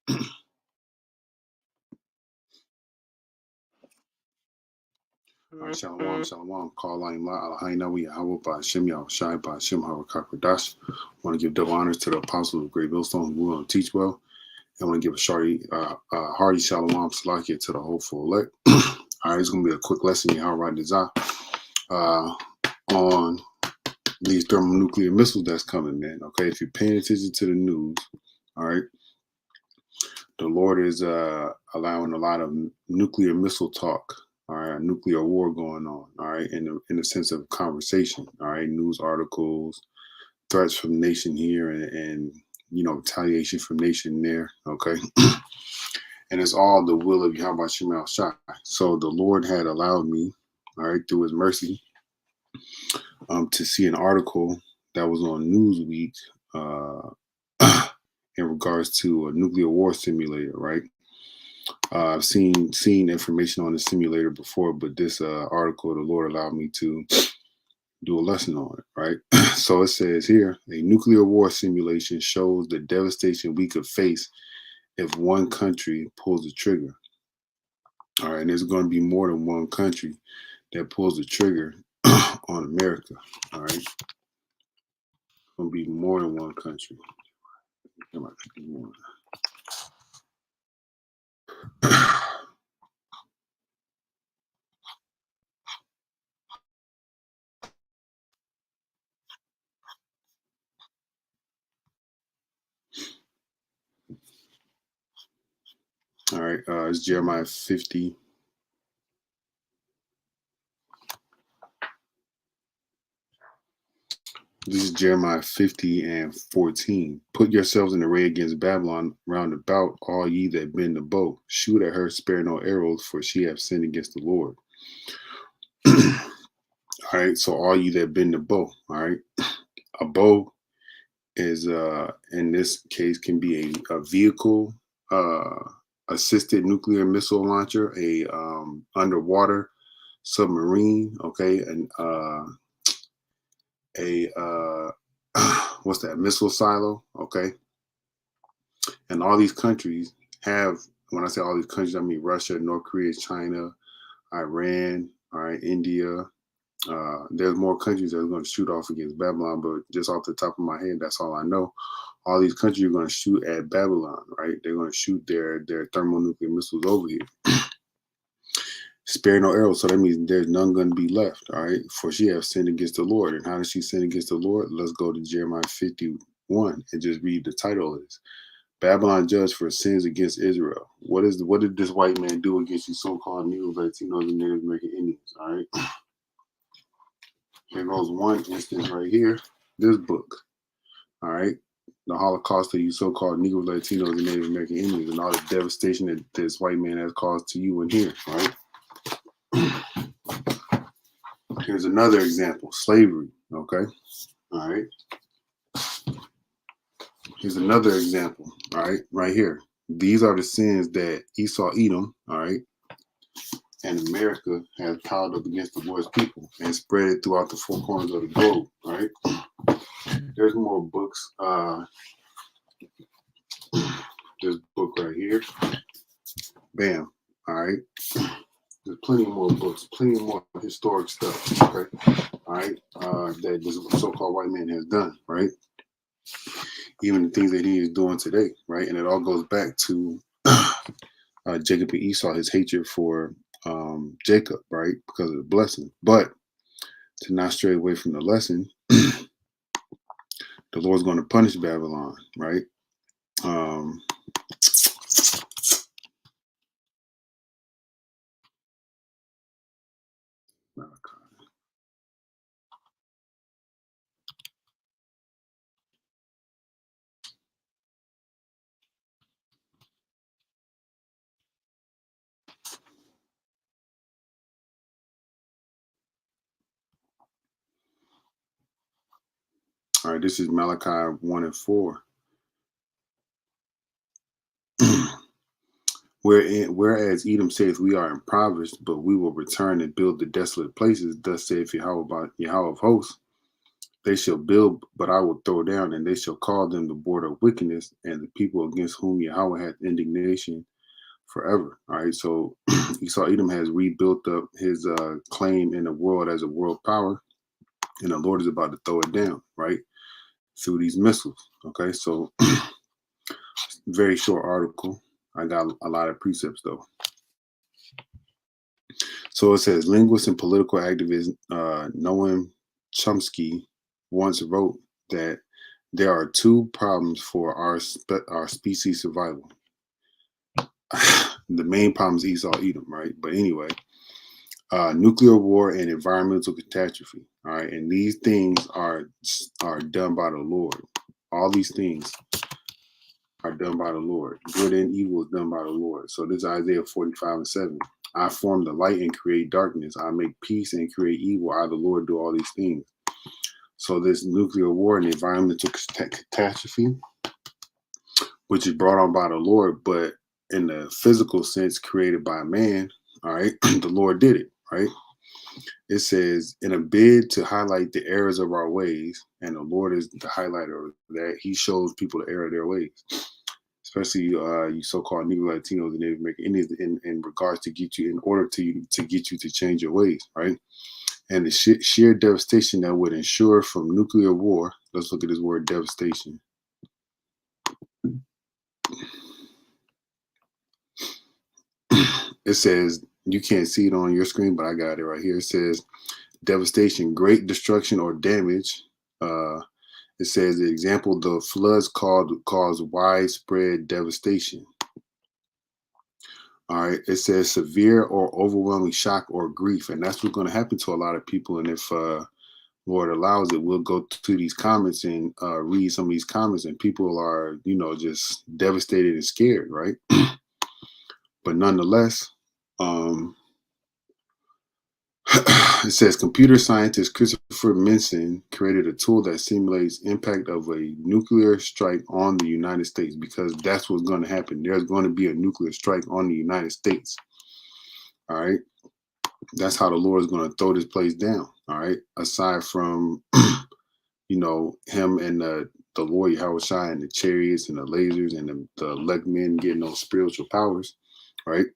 All right, shalom, shalom. Call line la Alahaina, we Yahweh by Shem Shai by Shem Harakakadash. Want to give double honors to the apostles of Great Millstone who will teach well. And want to give a hearty shalom salakia to the hopeful elect. All right, it's going to be a quick lesson in how right desire on these thermonuclear missiles that's coming, man. Okay, if you're paying attention to the news, all right, the Lord is allowing a lot of nuclear missile talk. All right, nuclear war going on. All right, in the sense of conversation. All right, news articles, threats from nation here, and retaliation from nation there. Okay, and it's all the will of Yahweh Shemel Shai. So the Lord had allowed me, all right, through His mercy, to see an article that was on Newsweek in regards to a nuclear war simulator, right? I've seen information on the simulator before, but this article, the Lord allowed me to do a lesson on it, right? So it says here, a nuclear war simulation shows the devastation we could face if one country pulls the trigger. All right, and there's going to be more than one country that pulls the trigger on America. All right, going to be more than one country. All right, it's Jeremiah 50. This is Jeremiah 50 and 14. Put yourselves in array against Babylon round about, all ye that bend the bow. Shoot at her, spare no arrows, for she hath sinned against the Lord. All right, so all you that bend the bow. All right, a bow is in this case can be a vehicle assisted nuclear missile launcher, a underwater submarine, okay, and what's that, missile silo, okay. And all these countries have, when I say all these countries, I mean Russia, North Korea, China, Iran, all right, India. There's more countries that are going to shoot off against Babylon, but just off the top of my head, that's all I know. All these countries are going to shoot at Babylon, right? They're going to shoot their thermonuclear missiles over here. Spare no arrows, so that means there's none going to be left, all right? For she has sinned against the Lord. And how does she sin against the Lord? Let's go to Jeremiah 51 and just read the title of this. Babylon judged for sins against Israel. What did this white man do against you so-called Negroes, Latinos, and Native American Indians, all right? Here goes one instance right here, this book, all right? The Holocaust of you so-called Negroes, Latinos, and Native American Indians, and all the devastation that this white man has caused to you in here, all right? Here's another example, slavery, okay? All right. Here's another example, all right, right here. These are the sins that Esau, Edom, all right, and America has piled up against the Lord's people and spread it throughout the four corners of the globe, all right? There's more books. This book right here. Bam, all right? There's plenty more books, plenty more historic stuff, okay? All right, that this so-called white man has done, right? Even the things that he is doing today, right? And it all goes back to Jacob and Esau, his hatred for Jacob, right? Because of the blessing. But to not stray away from the lesson, the Lord's going to punish Babylon, right? All right, this is Malachi 1 and 4. Whereas Edom saith, we are impoverished, but we will return and build the desolate places. Thus saith Yahweh of hosts, They shall build, but I will throw down, and they shall call them the border of wickedness, and the people against whom Yahweh hath indignation forever. All right. So Esau Edom has rebuilt up his claim in the world as a world power, and the Lord is about to throw it down, right? Through these missiles. Okay. So very short article. I got a lot of precepts though. So it says linguist and political activist Noam Chomsky once wrote that there are two problems for our species survival. The main problem is Esau Edom, right? But anyway, nuclear war and environmental catastrophe. All right, and these things are done by the Lord. All these things are done by the Lord. Good and evil is done by the Lord. So this is Isaiah 45:7. I form the light and create darkness. I make peace and create evil. I, the Lord, do all these things. So this nuclear war and environmental catastrophe, which is brought on by the Lord, but in the physical sense created by man, all right, the Lord did it, right? It says, in a bid to highlight the errors of our ways, and the Lord is the highlighter of that, he shows people the error of their ways, especially you so-called Negro Latinos and Native American Indians in regards to get you, in order to get you to change your ways, right? And the sheer devastation that would ensure from nuclear war. Let's look at this word devastation. It says, you can't see it on your screen, but I got it right here. It says devastation, great destruction or damage. It says the example, the floods cause widespread devastation. All right. It says severe or overwhelming shock or grief. And that's what's going to happen to a lot of people. And if Lord allows it, we'll go to these comments and read some of these comments, and people are, just devastated and scared, right? But nonetheless, it says computer scientist Christopher Minson created a tool that simulates impact of a nuclear strike on the United States, because that's what's going to happen. There's going to be a nuclear strike on the United States. All right. That's how the Lord is going to throw this place down. All right. Aside from, him and the Lord Yahweh Shai and the chariots and the lasers and the elect men getting those spiritual powers, right?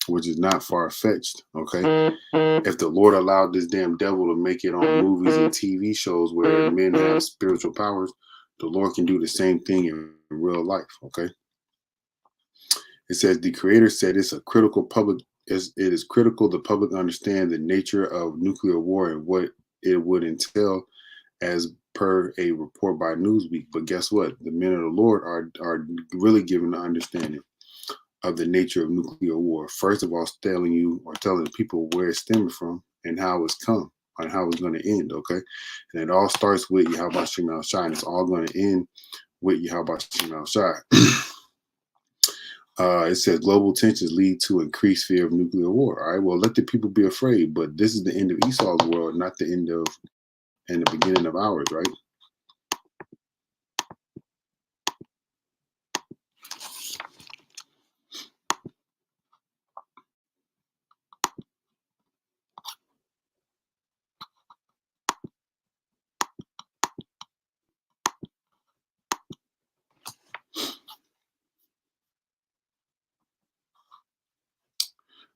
Which is not far-fetched, okay? If the Lord allowed this damn devil to make it on movies and TV shows where men have spiritual powers, the Lord can do the same thing in real life, okay? It says the Creator said it is critical the public understand the nature of nuclear war and what it would entail, as per a report by Newsweek. But guess what? The men of the Lord are really given the understanding of the nature of nuclear war. First of all, telling people where it's stemming from and how it's come and how it's going to end, okay? And it all starts with Yahweh Shem Al Shai, and it's all going to end with Yahweh Shem Al Shai. It says global tensions lead to increased fear of nuclear war. All right, well, let the people be afraid, but this is the end of Esau's world, not the end of and the beginning of ours, right?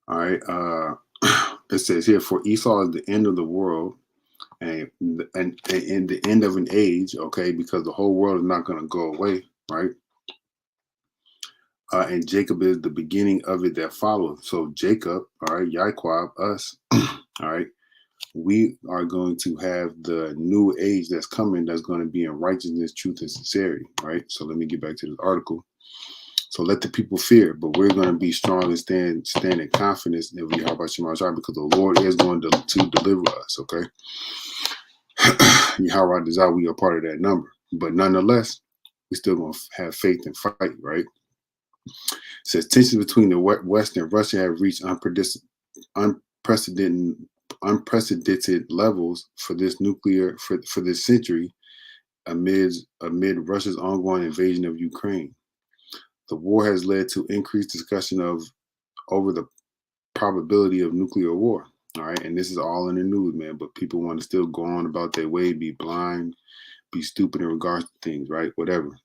All right. It says here, for Esau is the end of the world and the end of an age, okay, because the whole world is not going to go away, right? And Jacob is the beginning of it that follows. So Jacob, all right, Yaquab, us, all right, we are going to have the new age that's coming, that's going to be in righteousness, truth, and sincerity, right? So let me get back to this article. So let the people fear, but we're going to be strong and stand in confidence in Yahweh Shem Al Shai, because the Lord is going to deliver us, okay? Yahweh desire we are part of that number. But nonetheless, we still going to have faith and fight, right? It says tensions between the West and Russia have reached unprecedented levels for this for this century amid Russia's ongoing invasion of Ukraine. The war has led to increased discussion over the probability of nuclear war. All right. And this is all in the news, man. But people want to still go on about their way, be blind, be stupid in regards to things, right? Whatever.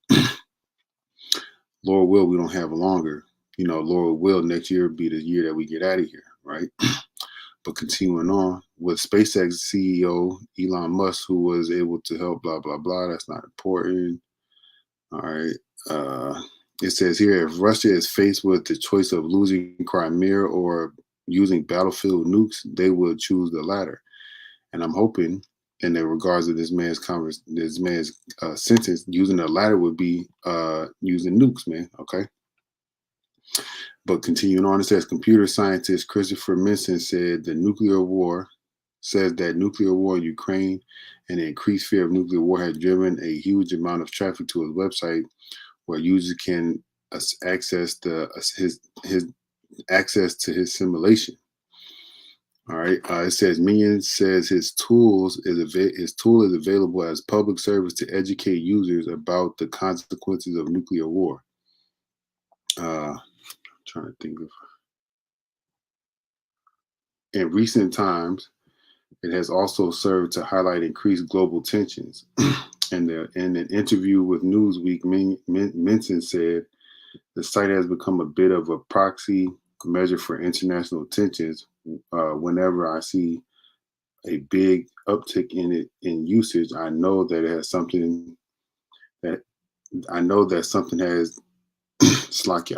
Lord will, we don't have longer. Lord will, next year be the year that we get out of here, right? But continuing on with SpaceX CEO Elon Musk, who was able to help, blah, blah, blah. That's not important. All right. It says here, if Russia is faced with the choice of losing Crimea or using battlefield nukes, they will choose the latter. And I'm hoping, in the regards of this man's sentence, using the latter would be using nukes, man. Okay. But continuing on, it says computer scientist Christopher Minson said that nuclear war in Ukraine and the increased fear of nuclear war has driven a huge amount of traffic to his website, where users can access his access to his simulation. All right. It says Minion says his tool is available as public service to educate users about the consequences of nuclear war. I'm trying to think of. In recent times, it has also served to highlight increased global tensions. In an interview with Newsweek, Minson said the site has become a bit of a proxy measure for international tensions. Whenever I see a big uptick in usage, I know that it has something that I know that something has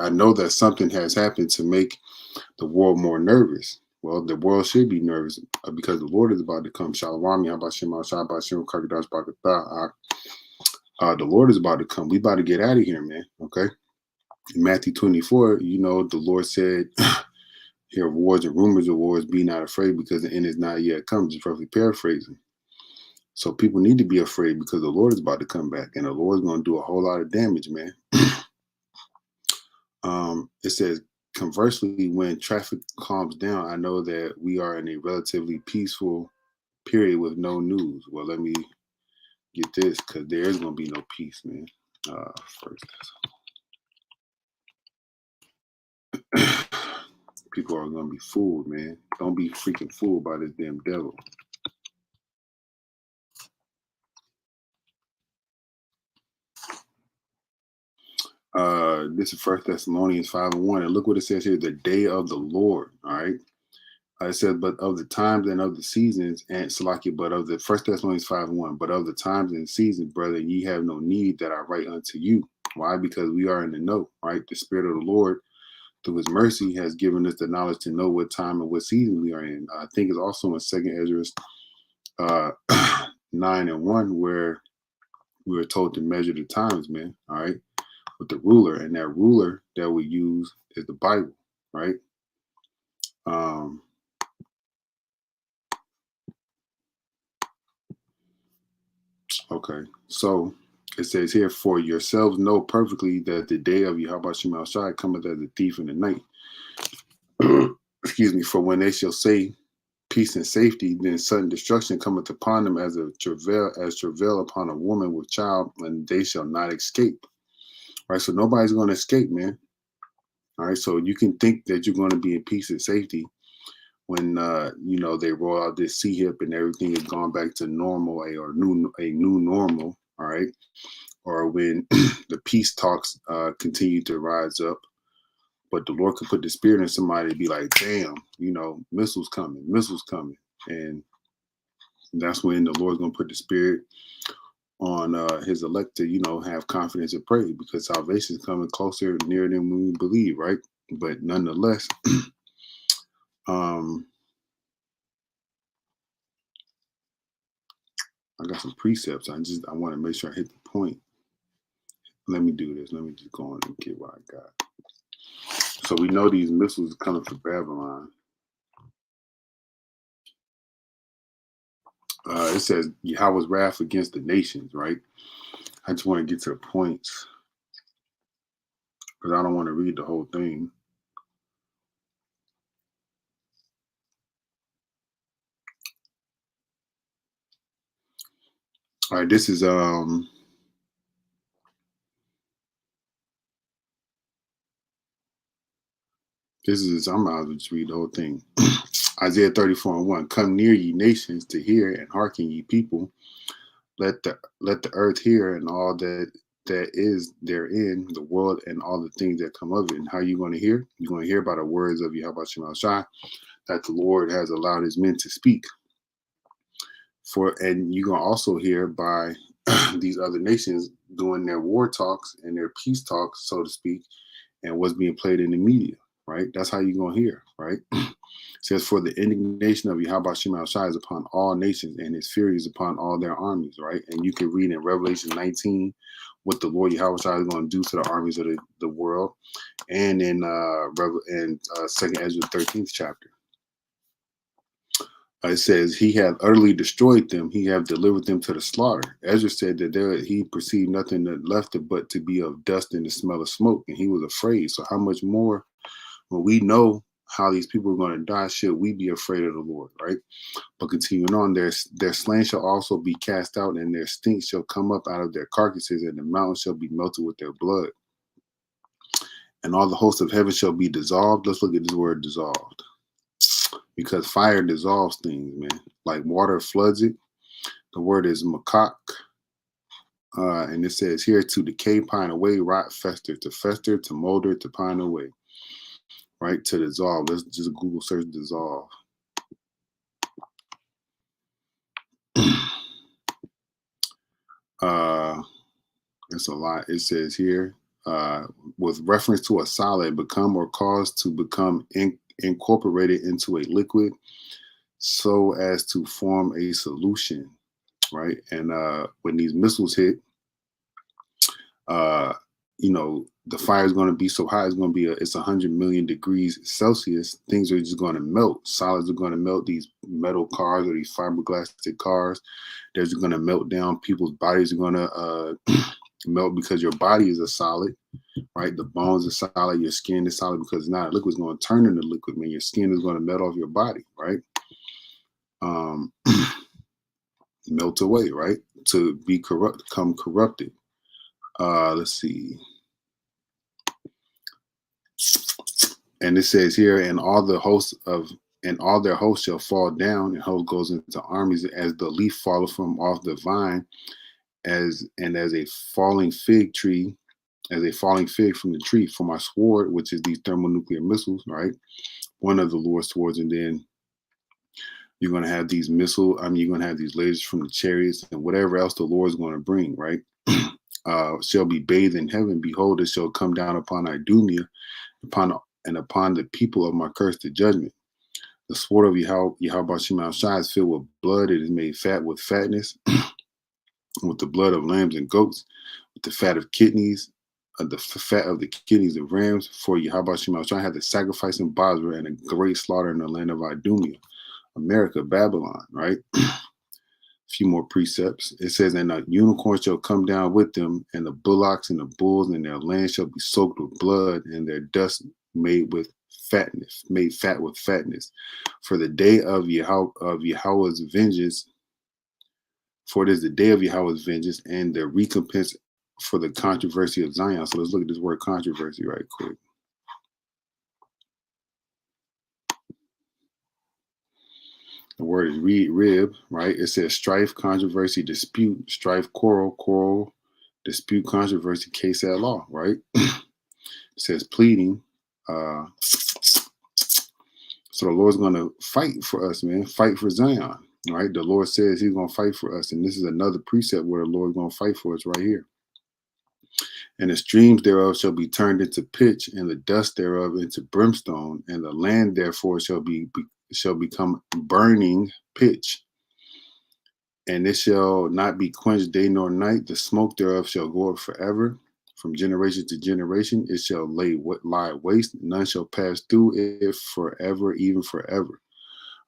I know that something has happened to make the world more nervous. Well, the world should be nervous because the Lord is about to come. Shalom, the Lord is about to come. We about to get out of here, man. Okay. In Matthew 24, the Lord said, hear of wars and rumors of wars, be not afraid because the end is not yet come. Just roughly paraphrasing. So people need to be afraid because the Lord is about to come back and the Lord is going to do a whole lot of damage, man. It says, conversely, when traffic calms down, I know that we are in a relatively peaceful period with no news. Well, let me get this because there is going to be no peace, man. First, people are going to be fooled, man. Don't be freaking fooled by this damn devil. This is First Thessalonians 5:1, and look what it says here: the day of the Lord. All right. It says, but of the times and of the seasons, and Salakia, but of the First Thessalonians 5:1, but of the times and seasons, brother, ye have no need that I write unto you. Why? Because we are in the know, right? The Spirit of the Lord, through His mercy, has given us the knowledge to know what time and what season we are in. I think it's also in Second Ezra 9:1, where we were told to measure the times, man. All right, with the ruler, and that ruler that we use is the Bible, right? Okay, so it says here, for yourselves know perfectly that the day of Yahweh Shema Shai cometh as a thief in the night. Excuse me, for when they shall say peace and safety, then sudden destruction cometh upon them as travail upon a woman with child, and they shall not escape. Right, so nobody's going to escape, man. All right, so you can think that you're going to be in peace and safety when they roll out this CHIP and everything is gone back to normal, a new normal. All right, or when the peace talks continue to rise up, but the Lord could put the spirit in somebody to be like, damn, missiles coming, and that's when the Lord's gonna put the spirit on His elect to have confidence and pray, because salvation is coming closer, nearer than we believe, right? But nonetheless, I got some precepts. I want to make sure I hit the point. Let me do this. Let me just go on and get what I got. So we know these missiles are coming from Babylon. It says Yahweh's wrath against the nations, right? I just want to get to the points because I don't want to read the whole thing. All right, this is I'm gonna just read the whole thing. Isaiah 34:1. Come near, ye nations, to hear, and hearken, ye people. Let the earth hear, and all that is therein, the world and all the things that come of it. And how you going to hear? You're going to hear by the words of Yahweh Shema Shai that the Lord has allowed his men to speak. And you're going to also hear by these other nations doing their war talks and their peace talks, so to speak, and what's being played in the media, right? That's how you're going to hear, right? It says, for the indignation of Yahweh Shema Shai is upon all nations, and his fury is upon all their armies, right? And you can read in Revelation 19 what the Lord Yahweh Shai is going to do to the armies of the world, and in 2nd Ezra 13th chapter. It says, he hath utterly destroyed them. He hath delivered them to the slaughter. Ezra said that he perceived nothing that left it but to be of dust and the smell of smoke, and he was afraid. So how much more, when we know how these people are going to die, should we be afraid of the Lord, right? But continuing on, their slain shall also be cast out, and their stink shall come up out of their carcasses, and the mountains shall be melted with their blood. And all the hosts of heaven shall be dissolved. Let's look at this word dissolved. Because fire dissolves things, man. Like water floods it. The word is makak. And it says here, to decay, pine away, rot, fester, to molder, to pine away. Right? To dissolve. Let's just Google search dissolve. It's a lot. It says here, with reference to a solid, become or cause to become incorporated into a liquid so as to form a solution, right? And when these missiles hit, the fire is going to be so hot, it's going to be it's 100 million degrees Celsius. Things are just going to melt. Solids are going to melt. These metal cars or these fiberglass cars, they're just going to melt down. People's bodies are going to melt because your body is a solid, right? The bones are solid. Your skin is solid because it's not a liquid. It's going to turn into liquid, man. Your skin is going to melt off your body, right? Melt away, right? To become corrupted. Let's see. And it says here, and all their hosts shall fall down, and host goes into armies as the leaf falleth from off the vine, as a falling fig from the tree. For my sword, which is these thermonuclear missiles, right? One of the Lord's swords, and then you're going to have these you're going to have these lasers from the chariots and whatever else the Lord is going to bring, right? Shall be bathed in heaven. Behold, it shall come down upon Idumea, upon the people of my curse to judgment. The sword of Yahweh Shema Shai is filled with blood. It is made fat with fatness, with the blood of lambs and goats, with the fat of kidneys, the fat of the kidneys of rams. For Yahweh Shema Shai had the sacrifice in Basra and a great slaughter in the land of Idumea, America, Babylon, right? A few more precepts. It says, and a unicorn shall come down with them, and the bullocks and the bulls, and their land shall be soaked with blood, and their dust made fat with fatness. For the day of Yahweh's vengeance, for it is the day of Yahweh's vengeance, and the recompense for the controversy of Zion. So let's look at this word controversy right quick. The word is rib, right? It says strife, controversy, dispute, strife, quarrel, dispute, controversy, case at law, right? It says pleading. So the Lord's going to fight for us, man. Fight for Zion, right? The Lord says he's going to fight for us. And this is another precept where the Lord's going to fight for us right here. And the streams thereof shall be turned into pitch, and the dust thereof into brimstone, and the land therefore shall become burning pitch. And it shall not be quenched day nor night. The smoke thereof shall go up forever. From generation to generation, it shall lie waste. None shall pass through it forever, even forever.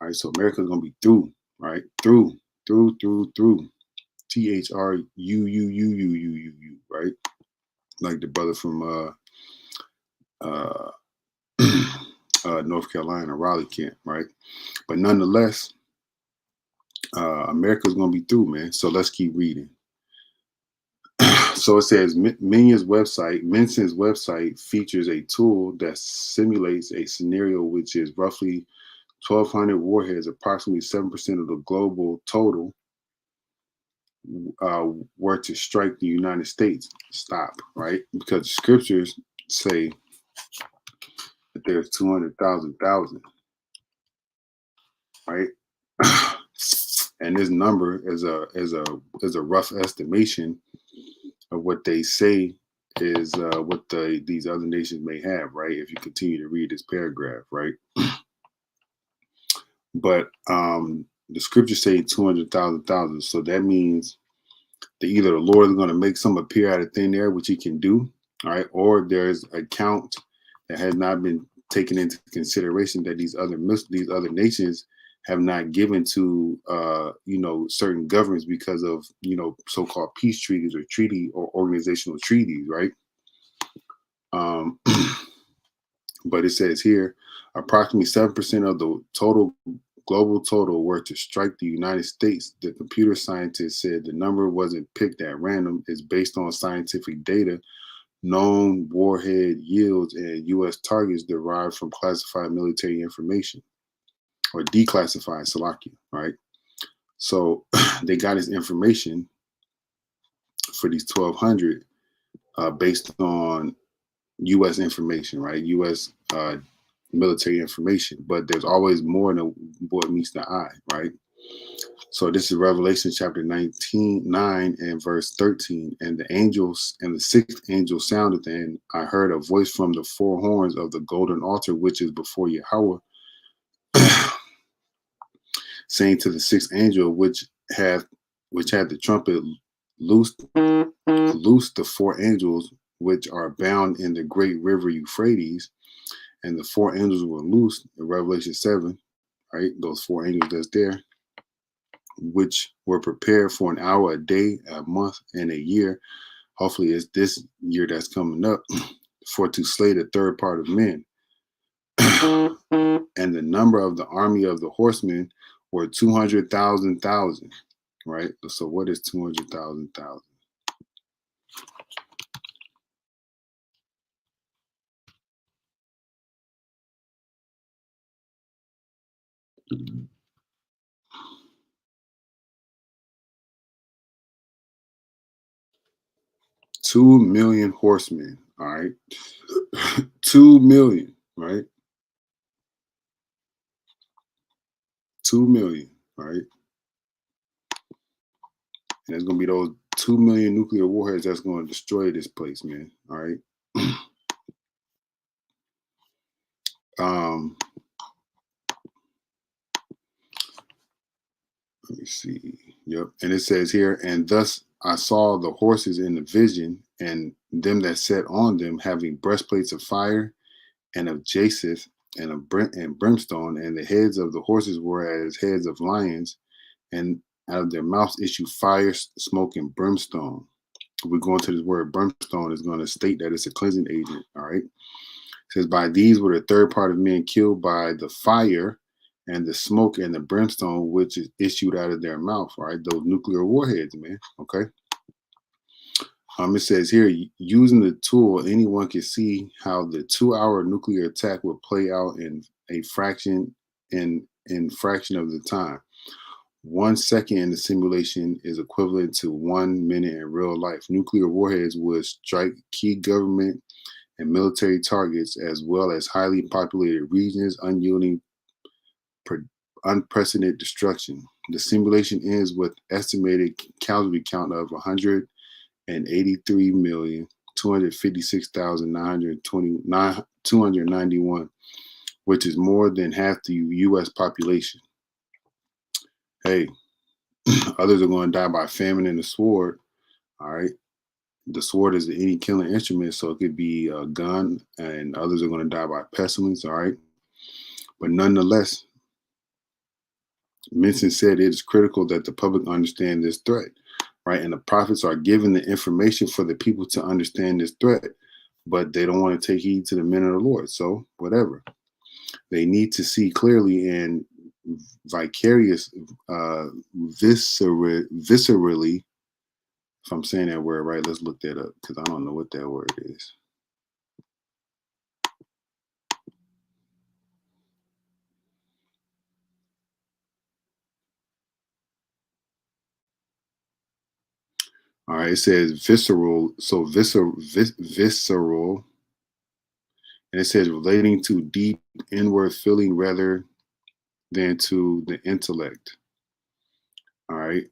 All right, so America's going to be through, right? Through. THRUUUUUU, right? Like the brother from North Carolina, Raleigh Kent, right? But nonetheless, America's going to be through, man. So let's keep reading. So it says Menson's website features a tool that simulates a scenario which is roughly 1,200 warheads, approximately 7% of the global total, were to strike the United States. Stop, right? Because the scriptures say that there's 200,000, right? And this number is a rough estimation of what they say is what these other nations may have, right? If you continue to read this paragraph, right? But the scriptures say 200,000, so that means that either the Lord is going to make some appear out of thin air, which He can do, all right, or there's a count that has not been taken into consideration that these other nations have not given to certain governments because of so-called peace treaties or organizational treaties, right? But it says here, approximately 7% of the global total were to strike the United States. The computer scientist said the number wasn't picked at random. It's based on scientific data, known warhead yields, and U.S. targets derived from classified military information, or declassified, Salakia, right? So they got this information for these 1,200 based on U.S. information, right? U.S. Military information, but there's always more than what meets the eye, right? So this is Revelation chapter 9 and verse 13. And the sixth angel sounded, and I heard a voice from the four horns of the golden altar, which is before Yahweh, saying to the sixth angel, which had the trumpet, loose the four angels which are bound in the great river Euphrates. And the four angels were loosed in Revelation 7, right? Those four angels that's there, which were prepared for an hour, a day, a month, and a year. Hopefully it's this year that's coming up, for to slay the third part of men. And the number of the army of the horsemen were 200,000, right? So what is 200,000? 2 million horsemen, all right? 2 million, right? 2 million, right? And it's going to be those 2 million nuclear warheads that's going to destroy this place, man, all right? Let me see. Yep. And it says here, and thus I saw the horses in the vision, and them that sat on them having breastplates of fire and of jacinth and of brimstone, and the heads of the horses were as heads of lions, and out of their mouths issue fire, smoke, and brimstone. We're going to this word brimstone is going to state that it's a cleansing agent. All right. It says, by these were the third part of men killed by the fire and the smoke and the brimstone which is issued out of their mouth, right? Those nuclear warheads, man. Okay. It says here, using the tool, anyone can see how the 2-hour nuclear attack would play out in a fraction of the time. 1 second in the simulation is equivalent to 1 minute in real life. Nuclear warheads would strike key government and military targets, as well as highly populated regions, unyielding unprecedented destruction. The simulation ends with estimated casualty count of 183,256,291, which is more than half the U.S. population. Hey, others are going to die by famine and the sword. All right. The sword is any killing instrument, so it could be a gun, and others are going to die by pestilence. All right. But nonetheless, Minson said it is critical that the public understand this threat, right? And the prophets are given the information for the people to understand this threat, but they don't want to take heed to the men of the Lord. So whatever. They need to see clearly and viscerally, if I'm saying that word right, let's look that up, because I don't know what that word is. All right, it says visceral. So visceral, and it says relating to deep inward feeling rather than to the intellect. All right.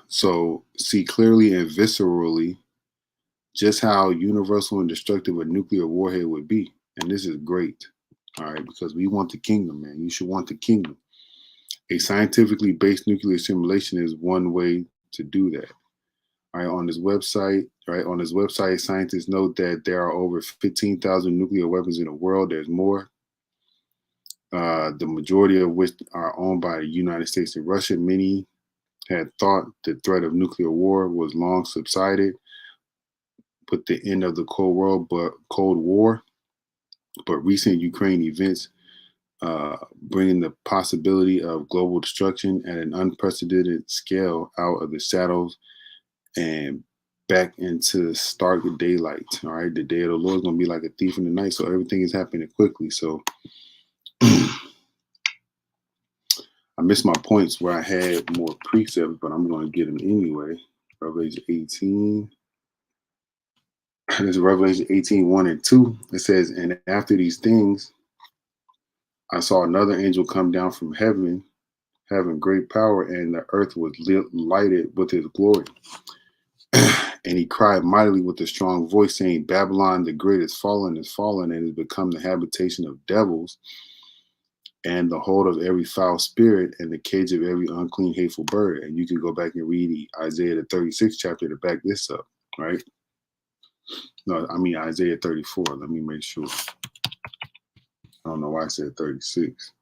So see clearly and viscerally just how universal and destructive a nuclear warhead would be. And this is great. All right, because we want the kingdom, man. You should want the kingdom. A scientifically based nuclear simulation is one way to do that. All right, on this website, scientists note that there are over 15,000 nuclear weapons in the world. There's more, the majority of which are owned by the United States and Russia. Many had thought the threat of nuclear war was long subsided, put the end of the Cold War, but recent Ukraine events bringing the possibility of global destruction at an unprecedented scale out of the shadows and back into stark daylight. All right, the day of the Lord is going to be like a thief in the night, so everything is happening quickly. So I missed my points where I had more precepts, but I'm going to get them anyway. Revelation 18. This is Revelation 18, 1 and 2. It says, and after these things, I saw another angel come down from heaven, having great power, and the earth was lighted with his glory. And he cried mightily with a strong voice, saying, Babylon the great is fallen, and has become the habitation of devils, and the hold of every foul spirit, and the cage of every unclean, hateful bird. And you can go back and read Isaiah the 36th chapter to back this up, right? No, I mean Isaiah 34. Let me make sure. I don't know why I said 36.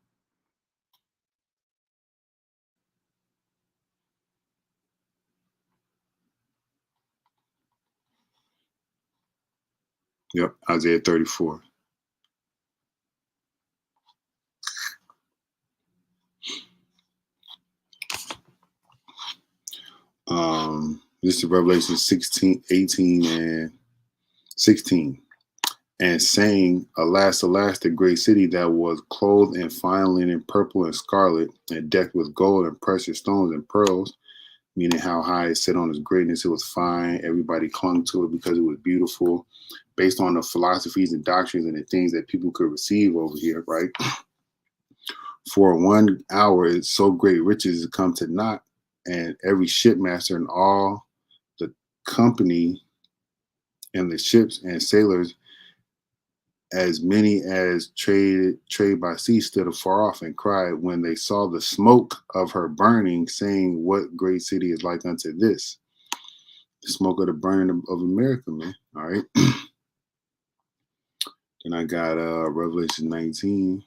Yep, Isaiah 34. This is Revelation 16, 18, and 16. And saying, Alas, alas, the great city that was clothed in fine linen, purple and scarlet, and decked with gold and precious stones and pearls, meaning how high it set on its greatness. It was fine. Everybody clung to it because it was beautiful, based on the philosophies and doctrines and the things that people could receive over here, right? For 1 hour, it's so great riches come to naught, and every shipmaster and all the company and the ships and sailors, as many as trade by sea, stood afar off and cried when they saw the smoke of her burning, saying, What great city is like unto this? The smoke of the burning of America, man. All right. Then I got Revelation 19.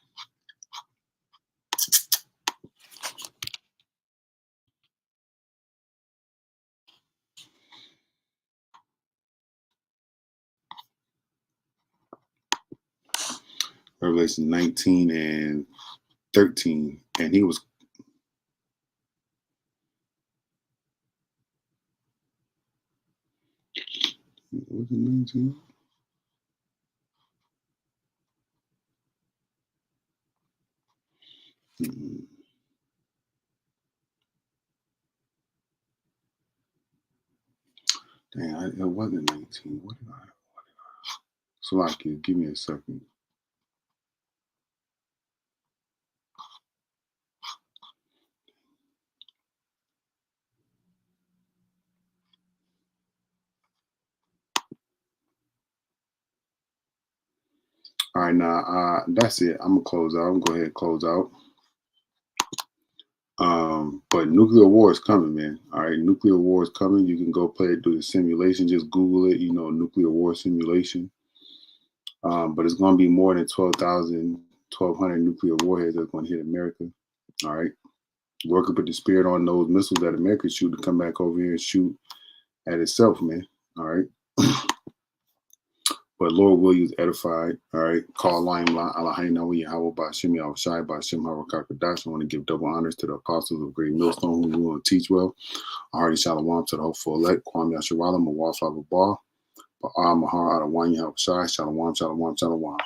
Revelation 19 and 13. And he was it 19? Dang, it wasn't 19. What did I? So, like, give me a second. All right, now that's it. I'm gonna close out. I'm gonna go ahead and close out. But nuclear war is coming, man. All right, nuclear war is coming. You can go play it, do the simulation. Just Google it. Nuclear war simulation. But it's going to be more than 1,200 nuclear warheads that's going to hit America. All right, work up with the spirit on those missiles that America shoot to come back over here and shoot at itself, man. All right. But Lord will use edified. All right. Call line Allahayna wa Yahweh Bashim Yahushai Bashim Harakakadash. I want to give double honors to the apostles of Great Millstone who want to teach well. Hearty Shalom to the hopeful elect. Kwame Yasharala, Mawaf Lababah. Mahar Adawanya Yahushai. Shalom, Shalom, Shalom.